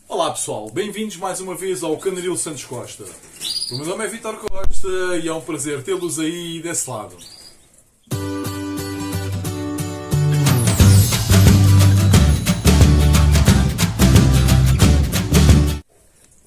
Olá pessoal, bem-vindos mais uma vez ao Canaril Santos Costa. O meu nome é Vítor Costa e é um prazer tê-los aí desse lado.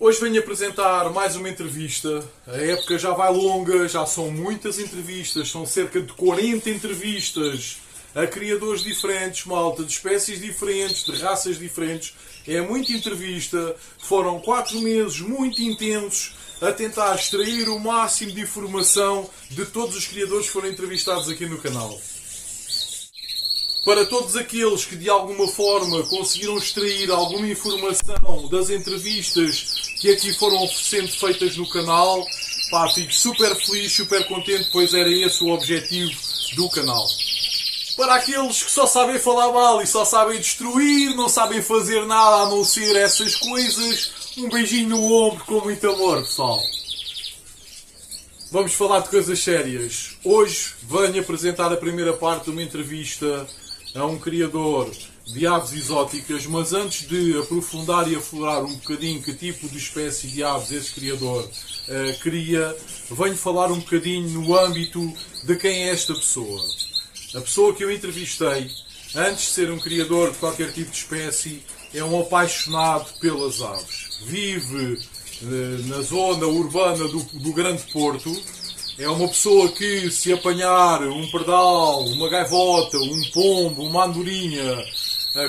Hoje venho apresentar mais uma entrevista. A época já vai longa, já são muitas entrevistas, são cerca de 40 entrevistas a criadores diferentes, malta, de espécies diferentes, de raças diferentes. É muita entrevista, foram 4 meses muito intensos a tentar extrair o máximo de informação de todos os criadores que foram entrevistados aqui no canal. Para todos aqueles que de alguma forma conseguiram extrair alguma informação das entrevistas que aqui foram sendo feitas no canal, pá, fico super feliz, super contente, pois era esse o objetivo do canal. Para aqueles que só sabem falar mal e só sabem destruir, não sabem fazer nada a não ser essas coisas, um beijinho no ombro com muito amor, pessoal. Vamos falar de coisas sérias. Hoje venho apresentar a primeira parte de uma entrevista a um criador de aves exóticas, mas antes de aprofundar e aflorar um bocadinho que tipo de espécie de aves esse criador cria, venho falar um bocadinho no âmbito de quem é esta pessoa. A pessoa que eu entrevistei, antes de ser um criador de qualquer tipo de espécie, é um apaixonado pelas aves. Vive na zona urbana do Grande Porto. É uma pessoa que, se apanhar um pardal, uma gaivota, um pombo, uma andorinha,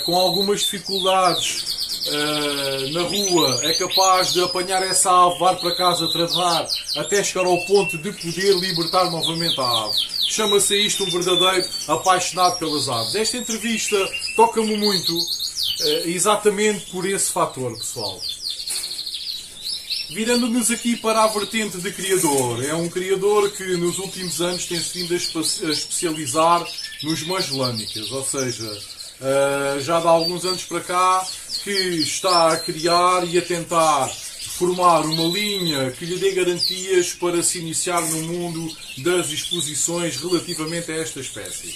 com algumas dificuldades na rua, é capaz de apanhar essa ave, levar para casa, tratar, até chegar ao ponto de poder libertar novamente a ave. Chama-se isto um verdadeiro apaixonado pelas aves. Esta entrevista toca-me muito, exatamente por esse fator, pessoal. Virando-nos aqui para a vertente de criador. É um criador que nos últimos anos tem-se vindo a especializar nos magelânicas, ou seja, já há alguns anos para cá que está a criar e a tentar formar uma linha que lhe dê garantias para se iniciar no mundo das exposições relativamente a esta espécie.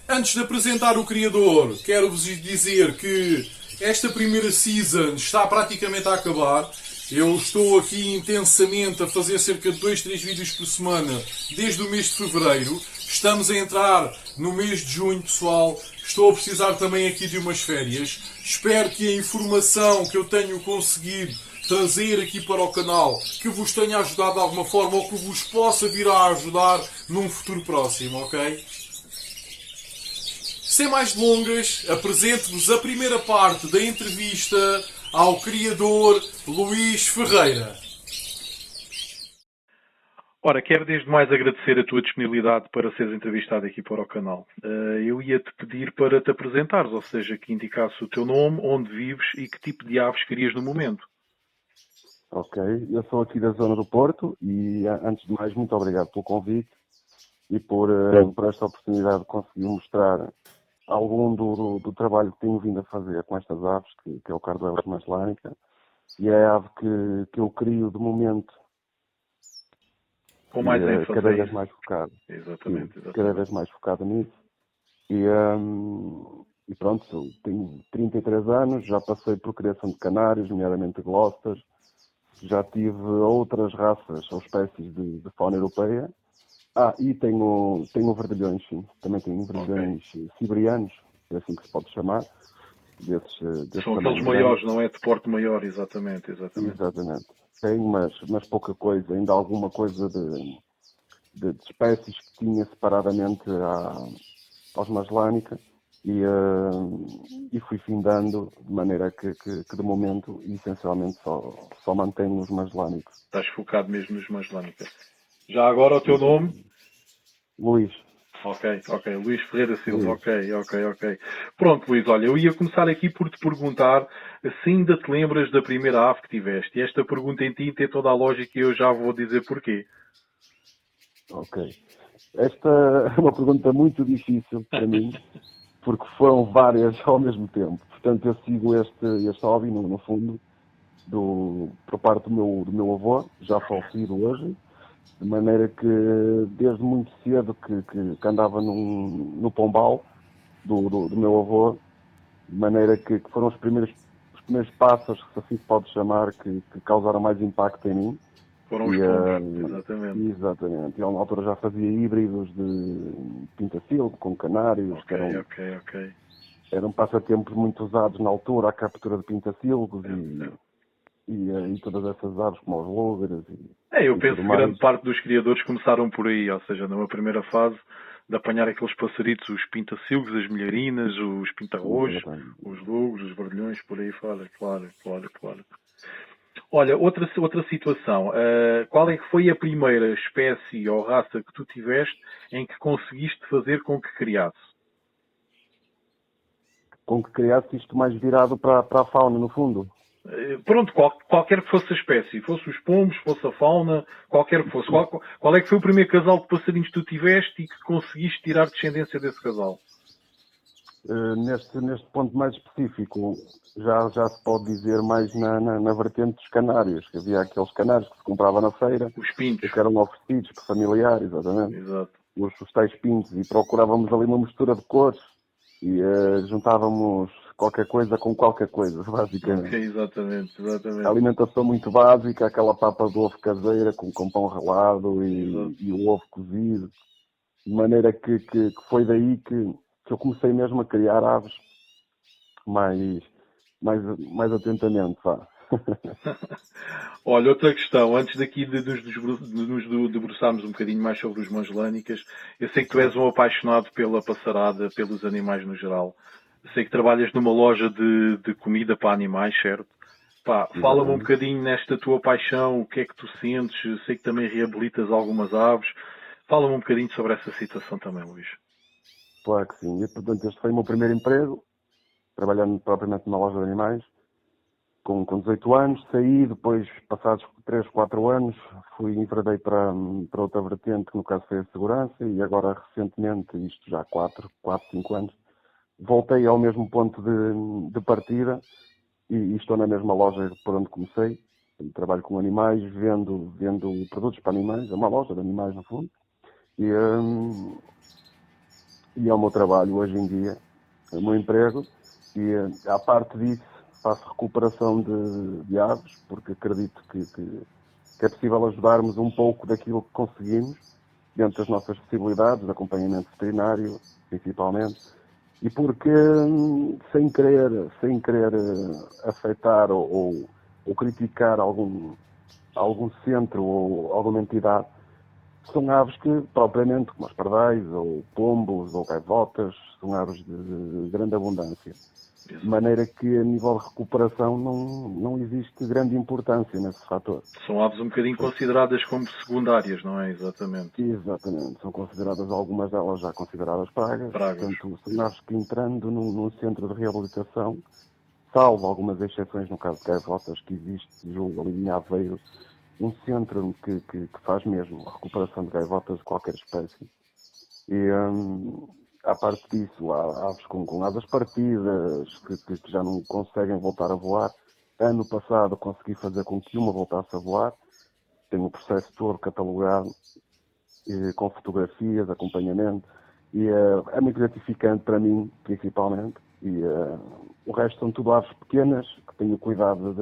Antes de apresentar o criador, quero-vos dizer que esta primeira season está praticamente a acabar. Eu estou aqui intensamente a fazer cerca de 2-3 vídeos por semana desde o mês de fevereiro. Estamos a entrar no mês de junho, pessoal. Estou a precisar também aqui de umas férias. Espero que a informação que eu tenho conseguido trazer aqui para o canal, que vos tenha ajudado de alguma forma ou que vos possa vir a ajudar num futuro próximo, ok? Sem mais delongas, apresento-vos a primeira parte da entrevista ao criador Luís Ferreira. Ora, quero desde mais agradecer a tua disponibilidade para seres entrevistado aqui para o canal. Eu ia-te pedir para te apresentares, ou seja, que indicasse o teu nome, onde vives e que tipo de aves querias no momento. Ok, eu sou aqui da zona do Porto e, antes de mais, muito obrigado pelo convite e por esta oportunidade de conseguir mostrar algum do trabalho que tenho vindo a fazer com estas aves, que é o Carduelis magellanica, e é a ave que eu crio de momento. Com mais ênfase. Cada vez mais focado. Exatamente. Cada vez mais focado nisso. E pronto, eu tenho 33 anos, já passei por criação de canários, nomeadamente Gloucesters, já tive outras raças ou espécies de fauna europeia. E tenho verdilhões, sim. Também tenho verdilhões siberianos, é assim que se pode chamar. São aqueles maiores, não é? De porte maior, exatamente. Exatamente. Tenho, mas pouca coisa. Ainda alguma coisa de espécies que tinha separadamente aos magellanica e fui findando de maneira que de momento, essencialmente, só mantenho os magellanicos. Estás focado mesmo nos magellanica. Já agora o teu nome? Luís. Ok. Luís Ferreira Silva. Ok. Pronto, Luís, olha, eu ia começar aqui por te perguntar se ainda te lembras da primeira ave que tiveste. E esta pergunta em ti tem toda a lógica e eu já vou dizer porquê. Ok. Esta é uma pergunta muito difícil para mim, porque foram várias ao mesmo tempo. Portanto, eu sigo este hobby, no fundo, por parte do meu avô, já falecido hoje, de maneira que desde muito cedo que andava no pombal do meu avô, de maneira que foram os primeiros primeiros pássaros, que assim se pode chamar, que causaram mais impacto em mim. Foram os pombos, exatamente. Exatamente. Eu na altura já fazia híbridos de pintacilgo com canários, que eram passatempos muito usados na altura, a captura de pintacilgos e todas essas aves como os lúgares. Eu penso que grande parte dos criadores começaram por aí, ou seja, numa primeira fase de apanhar aqueles passaritos, os pintacilgos, as milharinas, os pintarrojos, os lugos, os bardilhões, por aí fora, claro. Olha, outra situação. Qual é que foi a primeira espécie ou raça que tu tiveste em que conseguiste fazer com que criasse? Com que criasse isto mais virado para a fauna, no fundo? Pronto, qualquer que fosse a espécie, fosse os pombos, fosse a fauna, qualquer que fosse. Qual é que foi o primeiro casal de passarinhos que tu tiveste e que conseguiste tirar descendência desse casal? Neste ponto mais específico, já se pode dizer mais na vertente dos canários, que havia aqueles canários que se comprava na feira, os pintos, que eram oferecidos por familiares, exatamente. Exato. Os tais pintos, e procurávamos ali uma mistura de cores e juntávamos qualquer coisa com qualquer coisa, basicamente. Exatamente. A alimentação muito básica, aquela papa de ovo caseira com pão ralado e o ovo cozido, de maneira que foi daí que eu comecei mesmo a criar aves mais atentamente, vá. Olha, outra questão, antes daqui de nos debruçarmos um bocadinho mais sobre os Mangelânicas, eu sei que tu és um apaixonado pela passarada, pelos animais no geral. Eu sei que trabalhas numa loja de comida para animais, certo? Fala-me um bocadinho nesta tua paixão, o que é que tu sentes? Eu sei que também reabilitas algumas aves. Fala-me um bocadinho sobre essa situação também, Luís. Claro que sim. Portanto, este foi o meu primeiro emprego, trabalhando propriamente numa loja de animais. Com 18 anos, saí, depois, passados 3, 4 anos, enveredei para outra vertente, que no caso foi a segurança, e agora, recentemente, isto já há 4, 5 anos, voltei ao mesmo ponto de partida e estou na mesma loja por onde comecei. Trabalho com animais, vendo produtos para animais, é uma loja de animais, no fundo, e é o meu trabalho hoje em dia, é o meu emprego, e à parte disso, faço recuperação de aves, porque acredito que é possível ajudarmos um pouco daquilo que conseguimos, dentro das nossas possibilidades, de acompanhamento veterinário, principalmente, e porque, sem querer afetar ou criticar algum centro ou alguma entidade, são aves que, propriamente, como os pardais, ou pombos, ou gaivotas, são aves de grande abundância. De maneira que, a nível de recuperação, não existe grande importância nesse fator. São aves um bocadinho consideradas como secundárias, não é? Exatamente. Exatamente. São consideradas, algumas delas já consideradas pragas. Portanto, são aves que, entrando num centro de reabilitação, salvo algumas exceções, no caso de gaivotas, que existe, julgo, ali em Aveiro, um centro que faz mesmo a recuperação de gaivotas de qualquer espécie. E, à parte disso, há aves com asas partidas, que já não conseguem voltar a voar. Ano passado consegui fazer com que uma voltasse a voar. Tenho o processo todo catalogado, com fotografias, acompanhamento. E é muito gratificante para mim, principalmente. E o resto são tudo aves pequenas, que tenho cuidado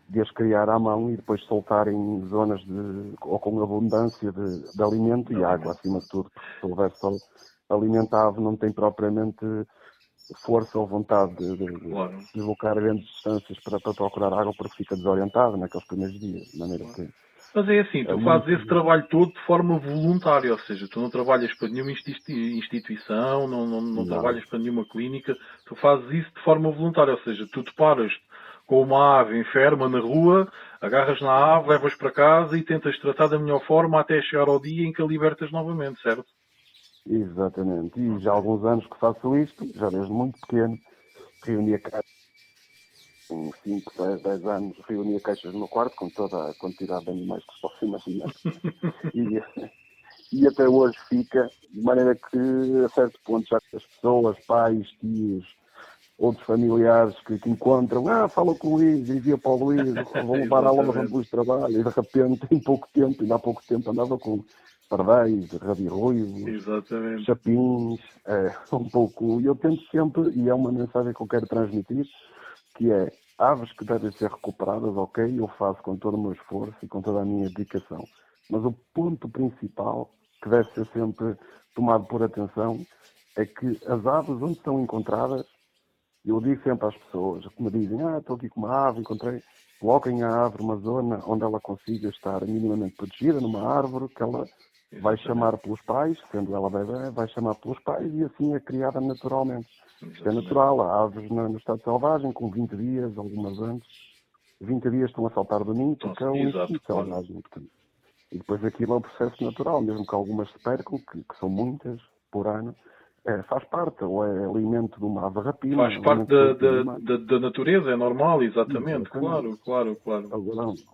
de as criar à mão e depois soltar em zonas ou com abundância de alimento e água, acima de tudo, porque se houver só alimentado não tem propriamente força ou vontade de deslocar grandes distâncias para procurar água, porque fica desorientado naqueles primeiros dias, de maneira que... Mas é assim, tu fazes esse trabalho todo de forma voluntária, ou seja, tu não trabalhas para nenhuma instituição, não trabalhas para nenhuma clínica, tu fazes isso de forma voluntária, ou seja, tu te paras com uma ave enferma na rua, agarras na ave, levas para casa e tentas tratar da melhor forma até chegar ao dia em que a libertas novamente, certo? Exatamente. E já há alguns anos que faço isto, já desde muito pequeno, reunia caixas, com 5, 10 anos, reunia caixas no meu quarto com toda a quantidade de animais que se possa imaginar. E até hoje fica, de maneira que a certo ponto já as pessoas, pais, tios, outros familiares que encontram, fala com o Luís, envia para o Luís, vão levar à loja onde o Luís trabalha, e de repente, em pouco tempo, ainda há pouco tempo, andava com pardais, rabi-ruivos, chapins, um pouco, e eu tento sempre, e é uma mensagem que eu quero transmitir, que é aves que devem ser recuperadas, ok, eu faço com todo o meu esforço e com toda a minha dedicação. Mas o ponto principal que deve ser sempre tomado por atenção é que as aves onde são encontradas, eu digo sempre às pessoas que me dizem, estou aqui com uma ave, encontrei, coloquem a ave numa zona onde ela consiga estar minimamente protegida, numa árvore, que ela vai chamar pelos pais, sendo ela bebê, vai chamar pelos pais e assim é criada naturalmente. Isto é natural, há aves no estado selvagem com 20 dias, algumas antes, 20 dias estão a saltar do ninho, porque é um instinto selvagem. Portanto. E depois aquilo é um processo natural, mesmo que algumas se percam, que são muitas por ano, faz parte, ou é alimento de uma ave rapina. Faz parte da natureza, é normal, exatamente. Claro.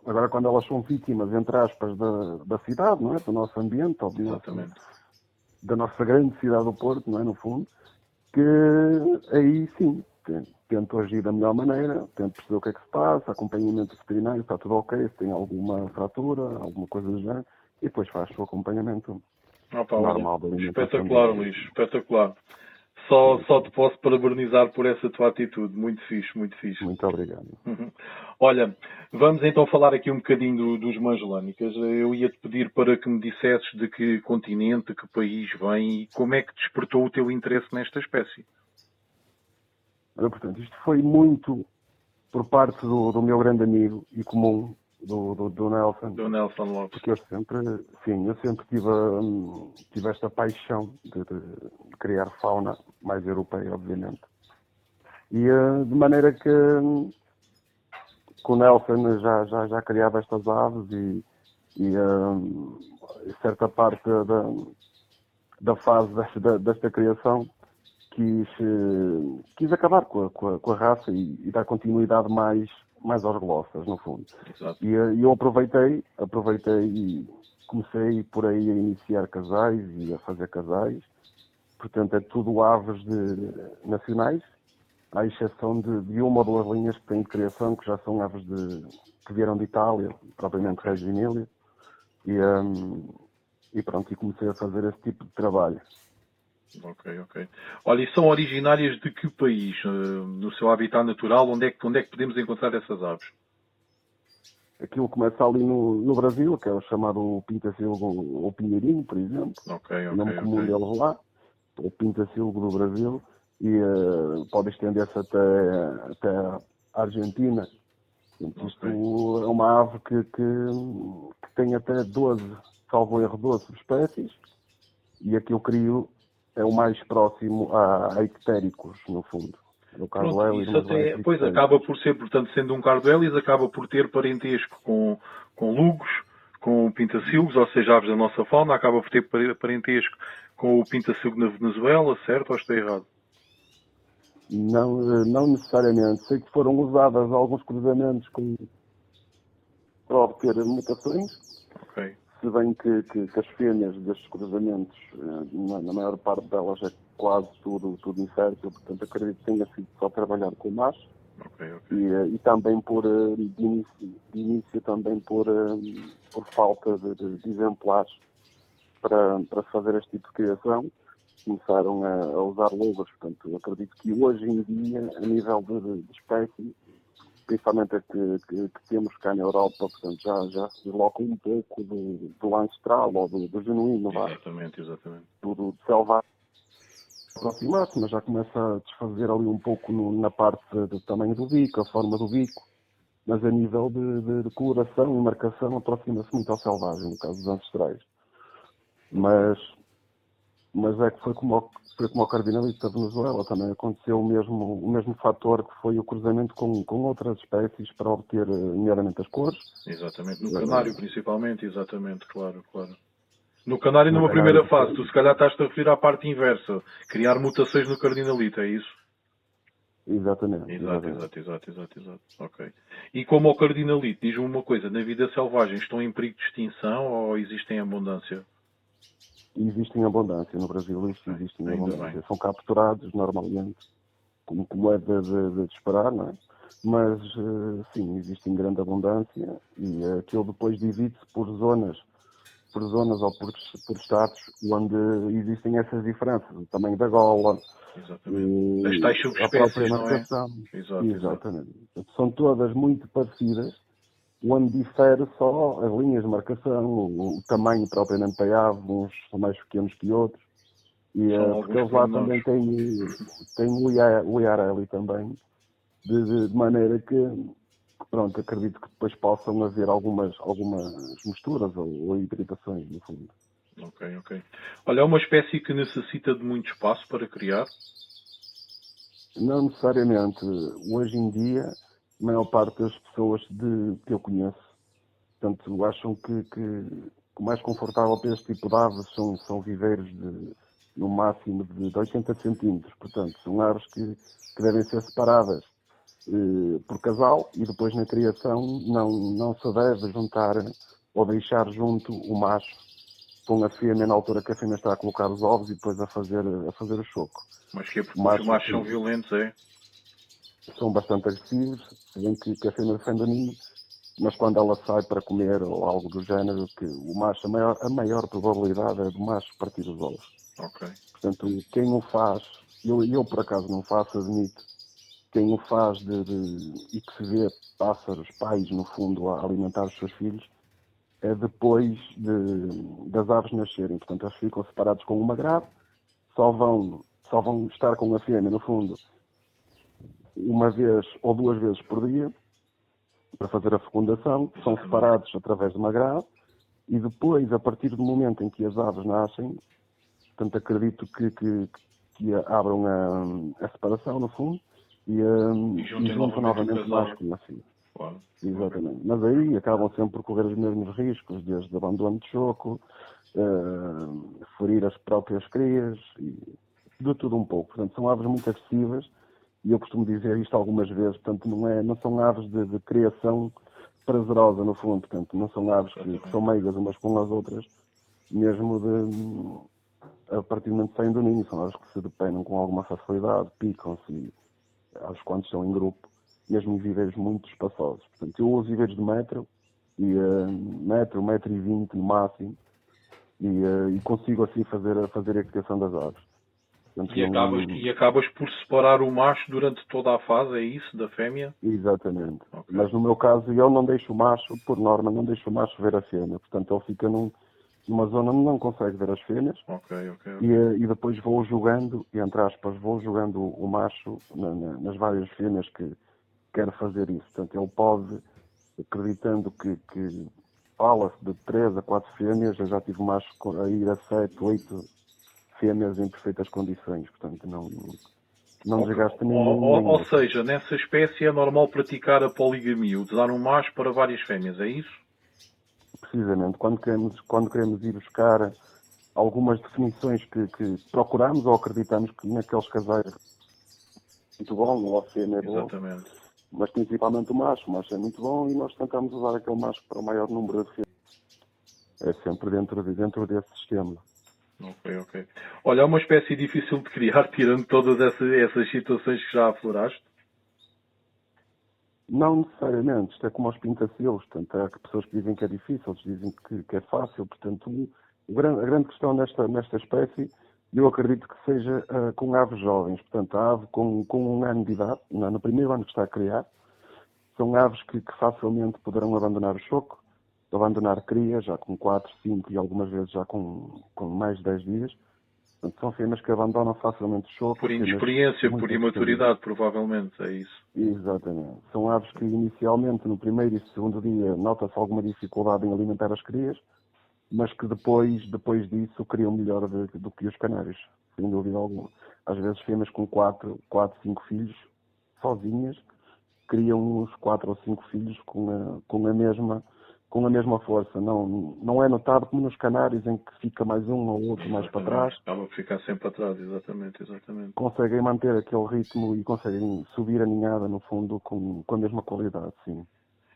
Agora, quando elas são vítimas, entre aspas, da cidade, não é? Do nosso ambiente, ou da nossa grande cidade do Porto, não é? No fundo, que aí sim, tento agir da melhor maneira, tento perceber o que é que se passa, acompanhamento veterinário, está tudo ok, se tem alguma fratura, alguma coisa do género, e depois faz o acompanhamento normal da alimentação. Espetacular, Luís, espetacular. Só te posso parabenizar por essa tua atitude. Muito fixe, muito fixe. Muito obrigado. Olha, vamos então falar aqui um bocadinho dos Magellânicas. Eu ia-te pedir para que me dissesses de que continente, que país vem e como é que despertou o teu interesse nesta espécie. Portanto, isto foi muito por parte do meu grande amigo e comum, do Nelson. Do Nelson Lopes. Porque eu sempre tive esta paixão de criar fauna mais europeia, obviamente. E de maneira que o Nelson já criava estas aves e certa parte da fase desta criação quis acabar com a raça e dar continuidade mais aos glossas, no fundo. Exato. E eu aproveitei e comecei por aí a iniciar casais e a fazer casais. Portanto, é tudo aves nacionais, à exceção de uma ou duas linhas que têm de criação, que já são aves que vieram de Itália, propriamente Reggio Emília. E pronto, e comecei a fazer esse tipo de trabalho. Ok. Olha, e são originárias de que país? No seu habitat natural, onde é que podemos encontrar essas aves? Aquilo começa ali no Brasil, que é o chamado Pintacilgo ou Pinheirinho, por exemplo. O nome comum deles lá, o Pintacilgo do Brasil, e pode estender-se até a Argentina. Isto é uma ave que tem até 12, salvo erro, 12 subespécies, e aqui eu crio é o mais próximo a ictéricos, no fundo. O carduelis, pois acaba por ser, portanto, sendo um carduelis, acaba por ter parentesco com lugos, com pintacilgos, ou seja, aves da nossa fauna, acaba por ter parentesco com o pintacilgo na Venezuela, certo ou estou errado? Não necessariamente. Sei que foram usadas alguns cruzamentos para obter mutações. Se bem que as fêmeas destes cruzamentos, na maior parte delas é quase tudo infértil, portanto acredito que tenha sido só trabalhar com macho. E também de início também por falta de exemplares para se fazer este tipo de criação, começaram a usar luvas. Portanto, acredito que hoje em dia, a nível de espécie, principalmente a que temos cá na Europa, portanto, já se desloca um pouco do ancestral ou do genuíno. Exatamente. Do selvagem aproximar-se, mas já começa a desfazer ali um pouco na parte do tamanho do bico, a forma do bico, mas a nível de coloração e marcação aproxima-se muito ao selvagem, no caso dos ancestrais. Mas é que foi como o cardinalista da Venezuela, também aconteceu o mesmo fator que foi o cruzamento com outras espécies para obter melhoramente as cores. Exatamente, no canário principalmente, exatamente, claro. No canário numa primeira fase, tu se calhar estás-te a referir à parte inversa, criar mutações no cardinalito, é isso? Exatamente. Exato. Ok. E como ao cardinalito, diz-me uma coisa, na vida selvagem estão em perigo de extinção ou existem em abundância? Existem em abundância no Brasil, existem em abundância. São capturados normalmente, como é de esperar, não é? Mas sim, existe em grande abundância e aquilo depois divide-se por zonas por zonas ou por estados onde existem essas diferenças, o tamanho da gola, Exatamente. As tais a própria subespécies, não é? marcação. Exato. Exatamente. São todas muito parecidas, onde difere só as linhas de marcação, o tamanho propriamente da ave, uns são mais pequenos que outros, e porque eles lá também têm o IRL também, de maneira que, pronto, acredito que depois possam haver algumas misturas ou hibridações, no fundo. Ok. Olha, é uma espécie que necessita de muito espaço para criar? Não necessariamente. Hoje em dia, a maior parte das pessoas que eu conheço, portanto, acham que o mais confortável para este tipo de aves são viveiros no máximo de 80 centímetros. Portanto, são aves que devem ser separadas por casal e depois na criação não se deve juntar ou deixar junto o macho com a fêmea na altura que a fêmea está a colocar os ovos e depois a fazer o choco. Mas que é porque os machos são violentos, é? São bastante agressivos, se bem que a fêmea defende o ninho, mas quando ela sai para comer ou algo do género, que o macho, a maior probabilidade é do macho partir os ovos. Ok. Portanto, quem o faz, eu por acaso não faço, admito, quem o faz e que se vê pássaros, pais, no fundo, a alimentar os seus filhos, é depois das aves nascerem. Portanto, eles ficam separados com uma grade, só vão estar com a fêmea, no fundo, uma vez ou duas vezes por dia, para fazer a fecundação, são separados através de uma grade, e depois, a partir do momento em que as aves nascem, portanto, acredito que abram a separação, no fundo, e juntam novamente o macho com a fêmea. Claro. Exatamente. Mas aí acabam sempre por correr os mesmos riscos, desde abandono de choco, ferir as próprias crias, e de tudo um pouco. Portanto, são aves muito agressivas, e eu costumo dizer isto algumas vezes, portanto, não são aves de criação prazerosa, no fundo, portanto, não são aves que são meigas umas com as outras, mesmo a partir do momento que saem do ninho, são aves que se depenam com alguma facilidade, picam-se, aos quantos são em grupo, mesmo em viveiros muito espaçosos. Portanto, eu uso viveiros de metro, metro e 20 no máximo, e consigo assim fazer a criação das aves. Portanto, E acabas por separar o macho durante toda a fase, é isso, da fêmea? Exatamente. Okay. Mas no meu caso, eu não deixo o macho, por norma, não deixo o macho ver a fêmea. Portanto, ele fica numa zona onde não consegue ver as fêmeas. Okay. E depois vou jogando, entre aspas, o macho nas várias fêmeas que quer fazer isso. Portanto, ele pode, acreditando que fala-se de 3 a 4 fêmeas, eu já tive macho a ir a 7, 8 fêmeas em perfeitas condições. Portanto, não desgasta nenhum. Ou seja, nessa espécie é normal praticar a poligamia, usar um macho para várias fêmeas, é isso? Precisamente. Quando queremos ir buscar algumas definições que procuramos ou acreditamos que naqueles casais é muito bom, ou a fêmea é boa. Exatamente. Mas principalmente o macho é muito bom e nós tentamos usar aquele macho para o maior número de fêmeas. É sempre dentro desse sistema. Ok. Olha, é uma espécie difícil de criar, tirando todas essas situações que já afloraste? Não necessariamente. Isto é como aos pintacilos. Portanto, há pessoas que dizem que é difícil, outros dizem que é fácil. Portanto, a grande questão nesta espécie, eu acredito que seja com aves jovens. Portanto, a ave com 1 ano de idade, no primeiro ano que está a criar, são aves que facilmente poderão abandonar o choco, abandonar cria, já com 4, 5 e algumas vezes já com mais de 10 dias. Portanto, são fêmeas que abandonam facilmente o choco. Por inexperiência, por imaturidade, provavelmente, é isso. Exatamente. São aves que inicialmente, no primeiro e segundo dia, nota-se alguma dificuldade em alimentar as crias, mas que depois disso criam melhor do que os canários, sem dúvida alguma. Às vezes fêmeas com 4, 5 filhos, sozinhas, criam uns 4 ou 5 filhos com a mesma força. Não é notado como nos canários, em que fica mais um ou outro mais para trás. Acaba por ficar sempre atrás, exatamente. Conseguem manter aquele ritmo e conseguem subir a ninhada, no fundo, com a mesma qualidade, sim.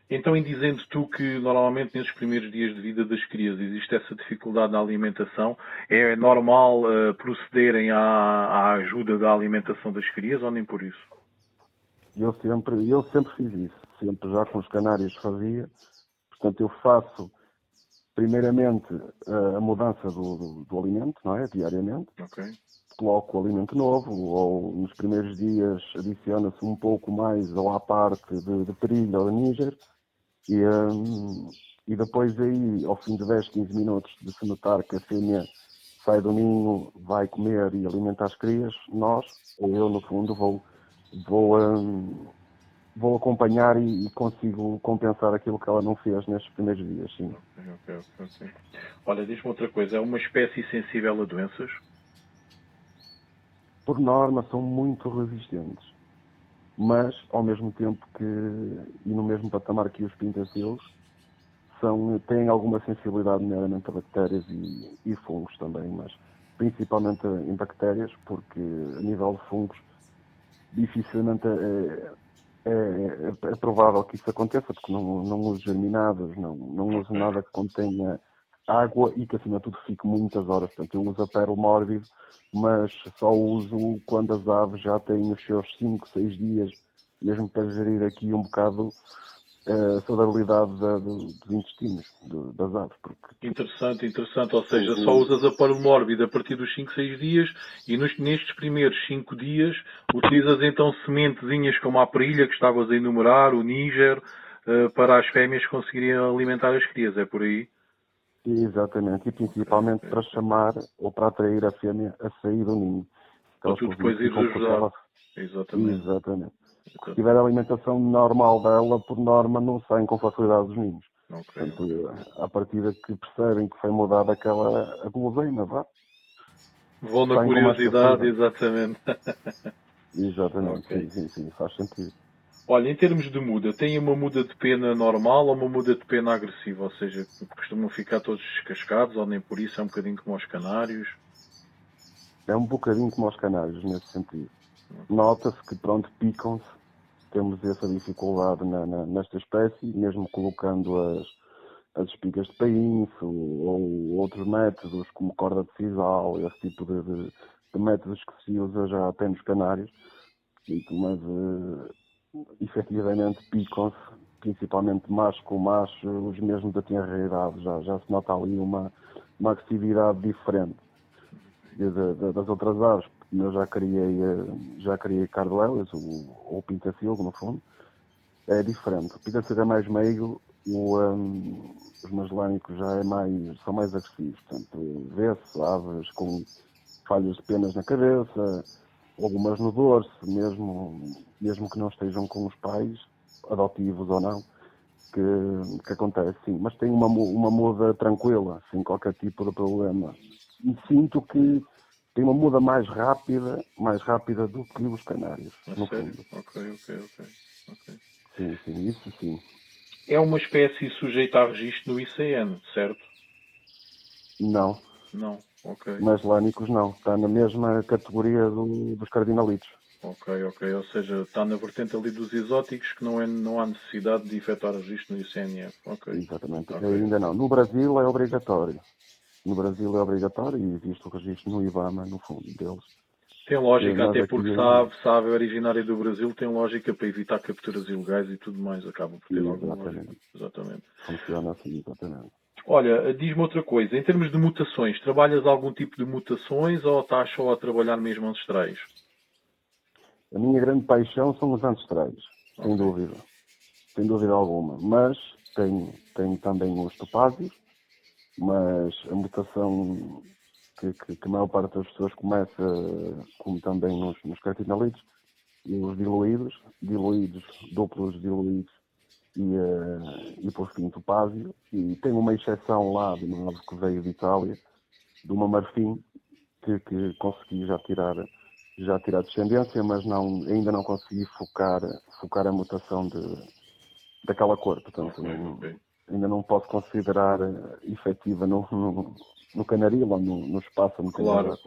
Então, em dizendo tu que normalmente nesses primeiros dias de vida das crias existe essa dificuldade na alimentação, é normal procederem à ajuda da alimentação das crias ou nem por isso? Eu sempre fiz isso. Sempre já com os canários fazia. Portanto, eu faço primeiramente, a mudança do alimento, não é? Diariamente. Ok. Coloco o alimento novo, ou nos primeiros dias adiciona-se um pouco mais ou à parte de trilha ou de níger, e depois aí, ao fim de 10, 15 minutos, de se notar que a fêmea sai do ninho, vai comer e alimentar as crias, nós, ou eu no fundo, vou acompanhar e consigo compensar aquilo que ela não fez nestes primeiros dias, sim. Ok. Olha, diz-me outra coisa, é uma espécie sensível a doenças? Por norma, são muito resistentes, mas, ao mesmo tempo e no mesmo patamar que os pintacilos, têm alguma sensibilidade, nomeadamente a bactérias e fungos também, mas principalmente em bactérias, porque a nível de fungos dificilmente é provável que isso aconteça, porque não uso germinados, não uso nada que contenha água e que acima de tudo fique muitas horas. Portanto, eu uso a pérola mórbido, mas só uso quando as aves já têm os seus 5, 6 dias, mesmo para gerir aqui um bocado a saudabilidade dos intestinos das aves. Porque Interessante. Ou seja, só usas a pérola mórbida a partir dos 5, 6 dias e nestes primeiros 5 dias utilizas então sementezinhas como a perilha que estavas a enumerar, o níger, para as fêmeas conseguirem alimentar as crias. É por aí? Exatamente, e principalmente para chamar ou para atrair a fêmea a sair do ninho. Para tu depois ires ajudar. Exatamente. Se tiver a alimentação normal dela, por norma, não saem com facilidade dos ninhos. Portanto, à partida que percebem que foi mudada a guloseima, vá. Vão na curiosidade, exatamente. Exatamente, sim, faz sentido. Olha, em termos de muda, tem uma muda de pena normal ou uma muda de pena agressiva? Ou seja, costumam ficar todos descascados ou nem por isso, é um bocadinho como aos canários? É um bocadinho como aos canários, nesse sentido. Nota-se que, pronto, picam-se. Temos essa dificuldade nesta espécie, mesmo colocando as espigas de painço ou outros métodos, como corda de sisal, esse tipo de métodos que se usa já até nos canários. Mas, efetivamente, picam-se, principalmente macho com macho, os mesmos da tenra idade. Já se nota ali uma agressividade diferente das outras aves. Eu já criei carduelas, ou pintacilgo, no fundo. É diferente. O pintacilgo é mais meigo, os magelânicos são mais agressivos. Portanto, vê-se aves com falhas de penas na cabeça, algumas no dorso, mesmo que não estejam com os pais, adotivos ou não, que acontece, sim. Mas tem uma muda tranquila, sem qualquer tipo de problema. E sinto que tem uma muda mais rápida do que os canários, no fundo. Ok. Sim, isso sim. É uma espécie sujeita a registro no ICN, certo? Não, ok. Mas lânicos não, está na mesma categoria dos cardinalitos. Ok. Ou seja, está na vertente ali dos exóticos que não há necessidade de efetuar registro no ICNF. Ok. Exatamente, ainda não. No Brasil é obrigatório. E existe o registro no IBAMA, no fundo deles. Tem lógica, até porque sabe a originária do Brasil, tem lógica para evitar capturas ilegais e tudo mais, acaba por ter alguma lógica. Exatamente. Funciona assim, exatamente. Olha, diz-me outra coisa, em termos de mutações, trabalhas algum tipo de mutações ou estás só a trabalhar mesmo ancestrais? A minha grande paixão são os ancestrais, sem dúvida alguma, mas tenho também os topázios, mas a mutação que a maior parte das pessoas começa, como também nos cartinalitos, e os diluídos, duplos diluídos e por fim topázio. E tem uma exceção lá de uma ave que veio de Itália, de uma marfim, que consegui já tirar descendência, mas ainda não consegui focar a mutação daquela cor. Portanto, ainda não posso considerar efetiva no canaril ou no espaço. Claro,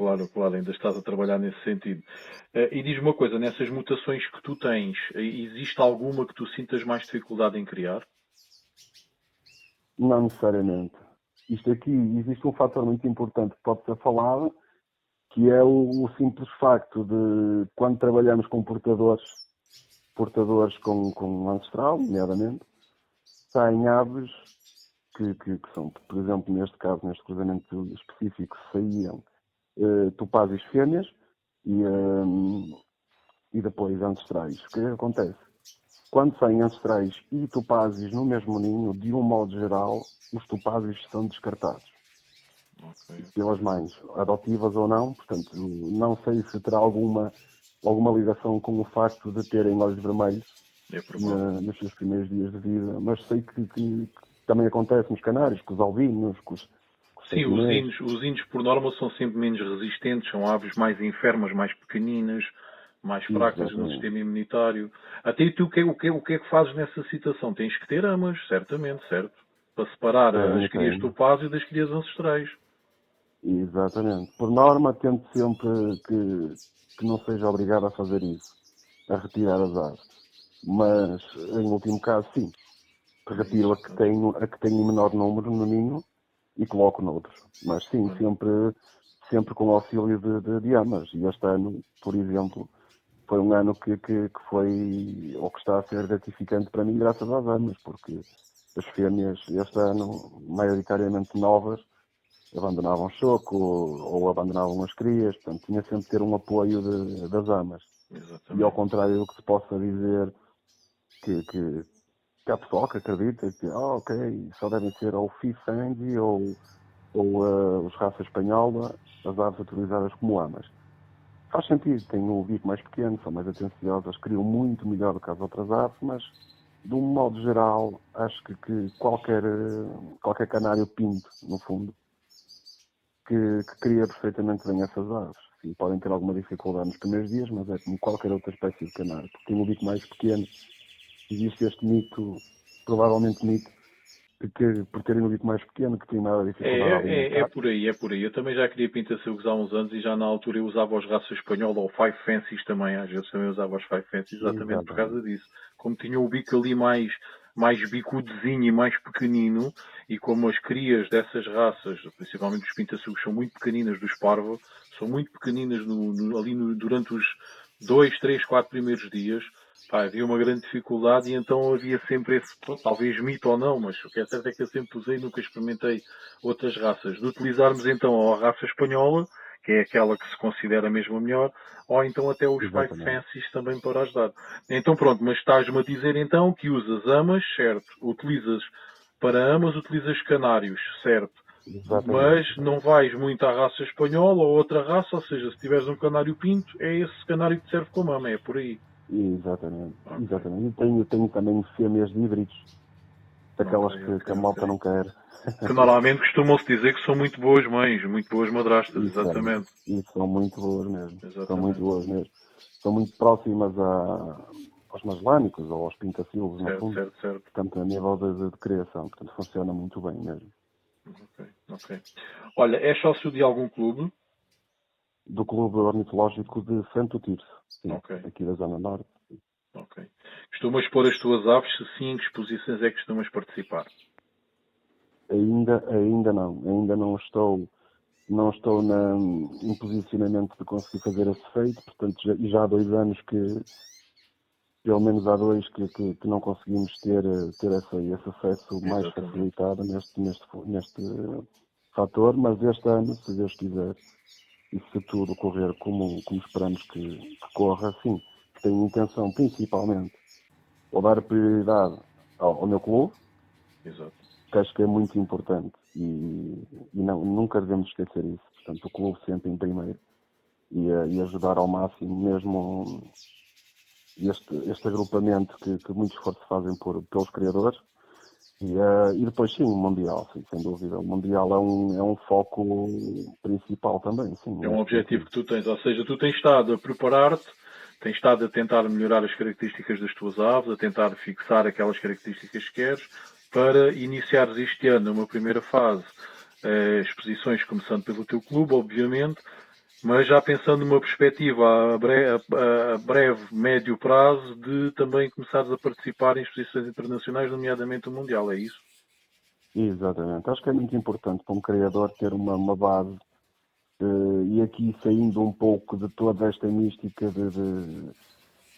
ainda estás a trabalhar nesse sentido. E diz-me uma coisa, nessas mutações que tu tens, existe alguma que tu sintas mais dificuldade em criar? Não necessariamente. Isto aqui, existe um fator muito importante que pode ser falado, que é o simples facto de, quando trabalhamos com portadores com ancestral, nomeadamente, saem aves que são, por exemplo, neste caso, neste cruzamento específico, saíam topázes fêmeas e depois ancestrais. O que é que acontece? Quando saem ancestrais e topázes no mesmo ninho, de um modo geral, os topázes são descartados pelas mães, adotivas ou não. Portanto, não sei se terá alguma ligação com o facto de terem olhos vermelhos nos seus primeiros dias de vida, mas sei que também acontece nos canários, com os albinos, com os Sim, os índios por norma são sempre menos resistentes, são aves mais enfermas, mais pequeninas, mais fracas no sistema imunitário. Até tu, o que é que fazes nessa situação? Tens que ter amas, certamente, certo? Para separar as crias topázio das crias ancestrais. Exatamente. Por norma, tento sempre que não seja obrigado a fazer isso, a retirar as aves. Mas, em último caso, sim. Retiro a que tenho em menor número no ninho e coloco noutros. Mas sim, sempre com o auxílio de amas. E este ano, por exemplo, foi um ano que foi, ou que está a ser gratificante para mim, graças às amas, porque as fêmeas, este ano, maioritariamente novas, abandonavam choco ou abandonavam as crias. Portanto, tinha sempre de ter um apoio das amas. Exatamente. E ao contrário do que se possa dizer, que há pessoal que acredita que ok, só devem ser ou Fifang ou os raça espanhola, as aves utilizadas como amas. Faz sentido, têm o bico mais pequeno, são mais atenciosas, criam muito melhor do que as outras aves, mas de um modo geral, acho que qualquer canário pinto, no fundo, que cria perfeitamente bem essas aves. Sim, podem ter alguma dificuldade nos primeiros dias, mas é como qualquer outra espécie de canário, porque tem um bico mais pequeno. Existe este mito, provavelmente mito, de que por terem um bico mais pequeno que tem maior dificuldade. É por aí. Eu também já queria pinta-silgos há uns anos e já na altura eu usava os raça espanhola ou Five Fancies também, às vezes também usava os Five Fancies exatamente por causa disso. Como tinha o bico ali mais bicudezinho e mais pequenino, e como as crias dessas raças, principalmente os pinta-silgos, são muito pequeninas dos parvo, são muito pequeninas durante os 2, 3, 4 primeiros dias, havia uma grande dificuldade e então havia sempre esse, talvez mito ou não, mas o que é certo é que eu sempre usei, nunca experimentei outras raças. De utilizarmos então a raça espanhola, que é aquela que se considera mesmo a melhor, ou então até os Five Fancies também para ajudar. Então pronto, mas estás-me a dizer então que usas amas, certo? Utilizas para amas, utilizas canários, certo? Exatamente. Mas não vais muito à raça espanhola ou outra raça, ou seja, se tiveres um canário pinto, é esse canário que te serve como ama, é por aí. Exatamente. E tenho também fêmeas de híbridos, daquelas que a malta não quer. Que normalmente costumam-se dizer que são muito boas mães, muito boas madrastas, exatamente. E são muito boas mesmo. Exatamente. São muito boas mesmo. São muito próximas aos maslânicos ou aos pinta-silvos, no fundo. Certo. Portanto, a nível de criação. Portanto, funciona muito bem mesmo. Ok. Olha, és sócio de algum clube? Do Clube Ornitológico de Santo Tirso, sim, aqui da Zona Norte. Ok. Costumas pôr as tuas aves? Se sim, em que exposições é que costumas participar? Ainda não estou em posicionamento de conseguir fazer esse feito, portanto já há 2 anos pelo menos há 2 que não conseguimos ter esse acesso mais facilitado neste fator, mas este ano, se Deus quiser, e se tudo correr como esperamos que corra, sim, tenho intenção principalmente de dar prioridade ao meu clube, que acho que é muito importante e nunca devemos esquecer isso. Portanto, o clube sempre em primeiro e ajudar ao máximo mesmo este agrupamento que muito esforço fazem pelos criadores. E depois sim, o Mundial, sim, sem dúvida. O Mundial é um foco principal também, sim. É um objetivo que tu tens, ou seja, tu tens estado a preparar-te, tens estado a tentar melhorar as características das tuas aves, a tentar fixar aquelas características que queres, para iniciares este ano, numa primeira fase, exposições começando pelo teu clube, obviamente, mas já pensando numa perspectiva a breve, médio prazo, de também começares a participar em exposições internacionais, nomeadamente o Mundial, é isso? Exatamente. Acho que é muito importante para um criador ter uma base, e aqui saindo um pouco de toda esta mística de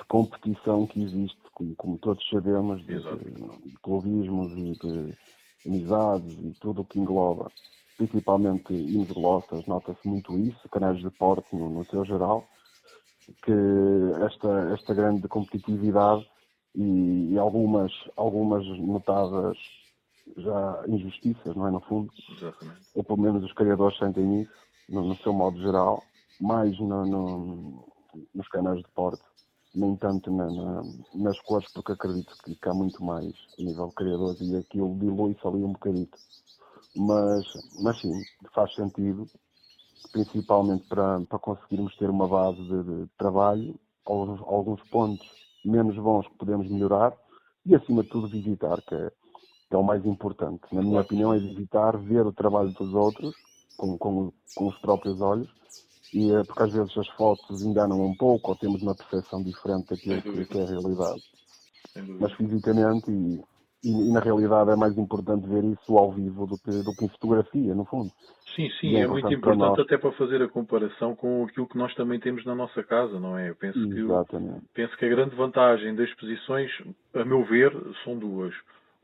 competição que existe, como todos sabemos, de clubismos e amizades e tudo o que engloba, principalmente imersolotas, nota-se muito isso, canais de deporte no seu geral, que esta grande competitividade e algumas notadas já injustiças, não é, no fundo, Exatamente. ou pelo menos os criadores sentem isso, no seu modo geral, mais nos canais de deporte, nem tanto nas cores, porque acredito que há muito mais a nível de criadores e aquilo dilui-se ali um bocadito. Mas sim, faz sentido, principalmente para conseguirmos ter uma base de trabalho, alguns pontos menos bons que podemos melhorar e, acima de tudo, visitar, que é o mais importante. Na minha opinião, é visitar, ver o trabalho dos outros com os próprios olhos, e porque às vezes as fotos enganam um pouco ou temos uma percepção diferente daquilo que é a realidade. Mas fisicamente e na realidade é mais importante ver isso ao vivo do que em fotografia, no fundo. Sim, é muito importante até para fazer a comparação com aquilo que nós também temos na nossa casa, não é? Eu penso que a grande vantagem das exposições, a meu ver, são duas.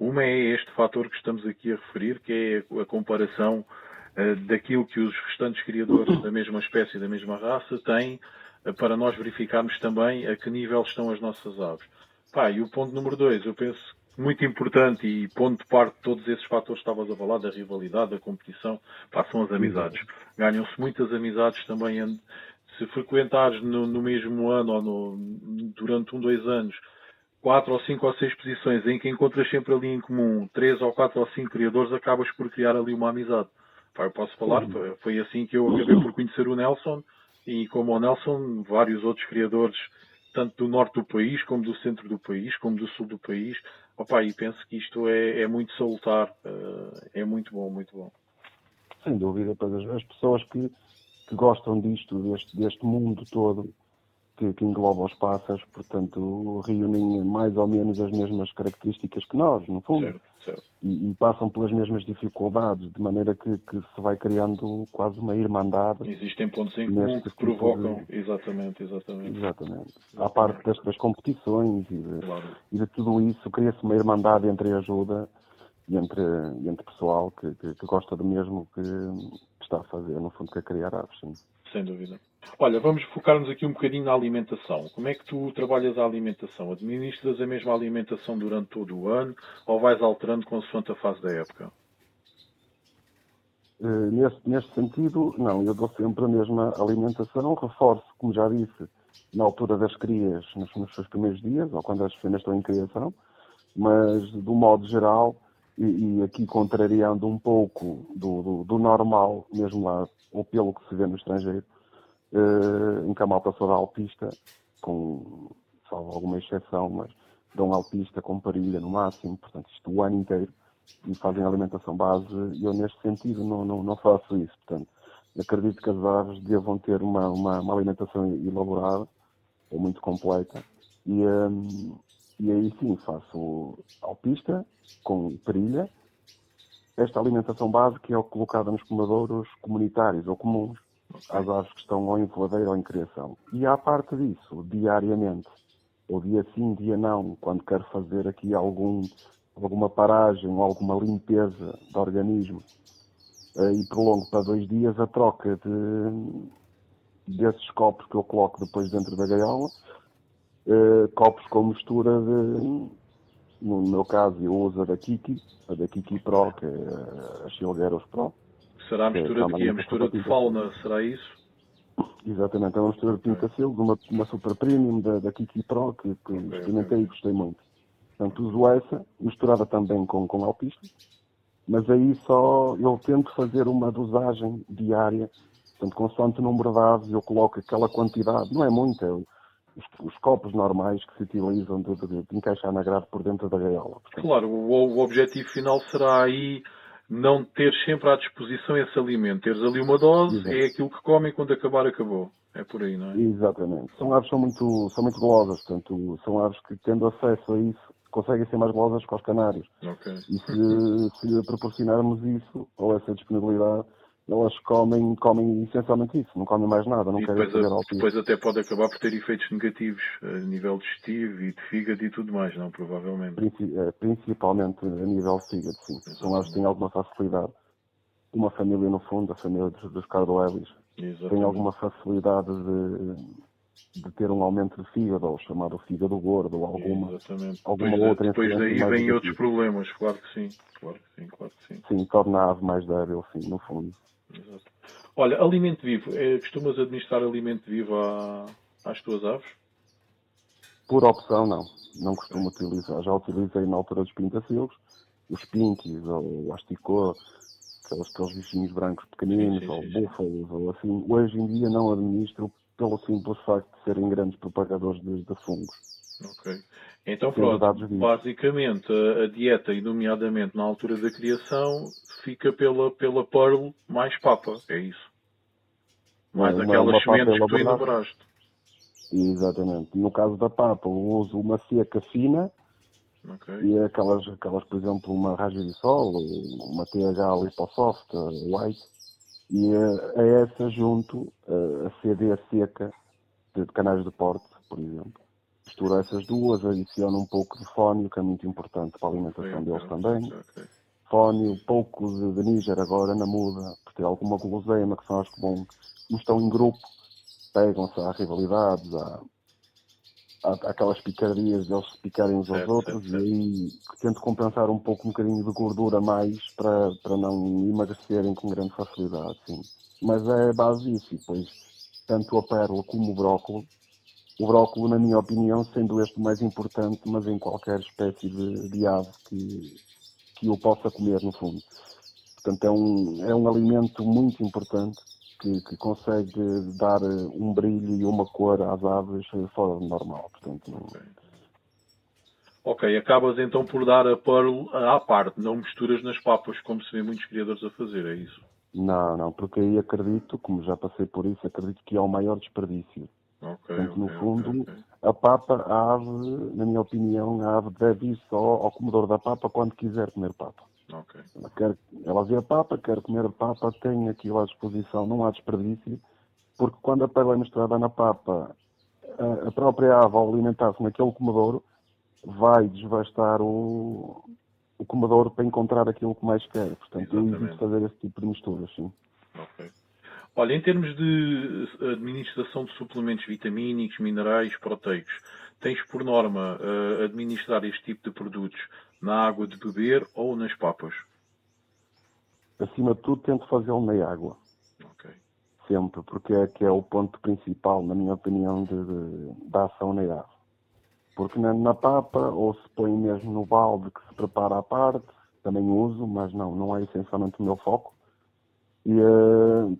Uma é este fator que estamos aqui a referir, que é a comparação daquilo que os restantes criadores da mesma espécie, da mesma raça, têm, para nós verificarmos também a que nível estão as nossas aves. E o ponto número 2, eu penso muito importante e ponto de parte de todos esses fatores que estavas a falar, da rivalidade, da competição, são as amizades. Ganham-se muitas amizades também se frequentares no mesmo ano ou durante 2 anos 4 ou 5 ou 6 exposições em que encontras sempre ali em comum 3 ou 4 ou 5 criadores, acabas por criar ali uma amizade. Eu posso falar, foi assim que eu acabei por conhecer o Nelson, e como o Nelson, vários outros criadores, tanto do norte do país, como do centro do país, como do sul do país. E penso que isto é muito salutar, é muito bom, muito bom. Sem dúvida, para as pessoas que gostam disto, deste mundo todo que engloba os pássaros, portanto, reúnem mais ou menos as mesmas características que nós, no fundo. Certo. E passam pelas mesmas dificuldades, de maneira que se vai criando quase uma irmandade. Existem pontos em comum que provocam, exatamente. À parte das competições e de tudo isso, cria-se uma irmandade entre ajuda e entre pessoal que gosta do mesmo que está a fazer, no fundo, que é criar aves. Sim. Sem dúvida. Olha, vamos focar-nos aqui um bocadinho na alimentação. Como é que tu trabalhas a alimentação? Administras a mesma alimentação durante todo o ano ou vais alterando consoante a fase da época? Neste sentido, não. Eu dou sempre a mesma alimentação. Reforço, como já disse, na altura das crias, nos seus primeiros dias, ou quando as fêmeas estão em criação, mas, do modo geral, e aqui contrariando um pouco do normal, mesmo lá, ou pelo que se vê no estrangeiro, em que a malta só dá alpista, salvo alguma exceção, mas dão alpista com parilha no máximo, portanto isto o ano inteiro, e fazem alimentação base, e eu neste sentido não faço isso. Portanto, acredito que as aves devam ter uma alimentação elaborada, ou muito completa, e aí sim faço alpista com parilha, esta alimentação base que é colocada nos comedouros comunitários ou comuns, às aves que estão ou em voadeira ou em criação. E à parte disso, diariamente, ou dia sim, dia não, quando quero fazer aqui alguma paragem ou alguma limpeza do organismo, e prolongo para 2 dias a troca desses copos que eu coloco depois dentro da gaiola, copos com mistura no meu caso eu uso a da Kiki Pro, que é a Shilgueiros Pro. Será a mistura de quê? A mistura de fauna, será isso? Exatamente, é uma mistura de Pincacil, de uma super premium da Kiki Pro, que experimentei e gostei muito. Portanto, uso essa, misturada também com alpista, mas aí só eu tento fazer uma dosagem diária, portanto, consoante o número de aves, eu coloco aquela quantidade, não é muita, os copos normais que se utilizam de encaixar na grade por dentro da gaiola. Portanto, claro, o objetivo final será aí não ter sempre à disposição esse alimento. Teres ali uma dose, exato, é aquilo que comem, quando acabar, acabou. É por aí, não é? Exatamente. São aves que são muito golosas, portanto, são aves que, tendo acesso a isso, conseguem ser mais golosas que os canários. Okay. E se proporcionarmos isso, ou essa disponibilidade, elas comem essencialmente isso, não comem mais nada, não E querem fazer algo. depois até pode acabar por ter efeitos negativos a nível digestivo e de fígado e tudo mais, não? Provavelmente. Principalmente a nível de fígado, sim. Então elas têm alguma facilidade. Uma família, no fundo, a família dos Cardoelis, tem alguma facilidade de ter um aumento de fígado, ou chamado fígado gordo, ou alguma outra depois influência daí mais vêm negativa. outros problemas, claro que sim. Sim, torna a ave mais débil, sim, no fundo. Exato. Olha, alimento vivo. Costumas administrar alimento vivo às tuas aves? Por opção, não. Não costumo utilizar. Já utilizei na altura dos pintacilos, os pinkies, ou o asticô, aqueles bichinhos brancos pequeninos, ou búfalos, ou assim. Hoje em dia não administro pelo simples facto de serem grandes propagadores de fungos. Ok. Então pronto, basicamente a dieta, e nomeadamente na altura da criação, fica pela Pearl mais papa, é isso? Mais aquelas sementes que tu enumeraste. Exatamente. No caso da papa, eu uso uma seca fina, e aquelas, por exemplo, uma Ragerisol, uma TH Liposoft, White, e a essa junto a CD seca de canais de porte, por exemplo. Misturo essas duas, adiciono um pouco de fónio, que é muito importante para a alimentação deles também. Fónio, pouco de níger agora na muda, por ter alguma guloseima, que são as que vão, como estão em grupo, pegam-se a rivalidades, há aquelas picardias de eles se picarem uns aos outros, e aí tento compensar um bocadinho de gordura mais para não emagrecerem com grande facilidade, sim. Mas é a base disso, e depois tanto a pérola como o brócolis, na minha opinião, sendo este o mais importante, mas em qualquer espécie de ave que eu possa comer, no fundo. Portanto, é um alimento muito importante que consegue dar um brilho e uma cor às aves fora do normal. Portanto, Ok, acabas então por dar a Pearl à parte, não misturas nas papas, como se vê muitos criadores a fazer, é isso? Não, porque aí acredito, como já passei por isso, acredito que é o maior desperdício. Portanto, no fundo, a papa, a ave, na minha opinião, a ave deve ir só ao comedor da papa quando quiser comer papa. Ela vê a papa, quer comer a papa, tem aquilo à disposição, não há desperdício, porque quando a pele é misturada na papa, a própria ave, ao alimentar-se naquele comedouro, vai desvastar o comedouro para encontrar aquilo que mais quer. Portanto, eu evito fazer esse tipo de misturas, sim. Ok. Olha, em termos de administração de suplementos vitamínicos, minerais, proteicos, tens por norma administrar este tipo de produtos na água de beber ou nas papas? Acima de tudo, tento fazê-lo na água. Sempre, porque é o ponto principal, na minha opinião, da ação na ave. Porque na papa, ou se põe mesmo no balde que se prepara à parte, também uso, mas não é essencialmente o meu foco. E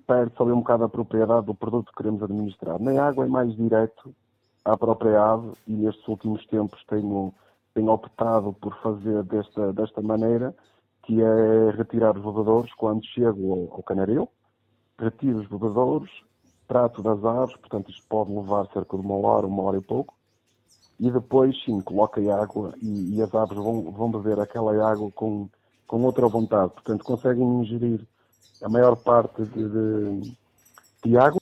perde-se ali um bocado a propriedade do produto que queremos administrar. Na água é mais direto à própria ave, e nestes últimos tempos tenho optado por fazer desta maneira, que é retirar os bebedouros quando chego ao canaril, retiro os bebedouros, trato das aves, portanto isto pode levar cerca de uma hora e pouco, e depois sim, coloco a água e as aves vão beber aquela água com outra vontade, portanto conseguem ingerir a maior parte de água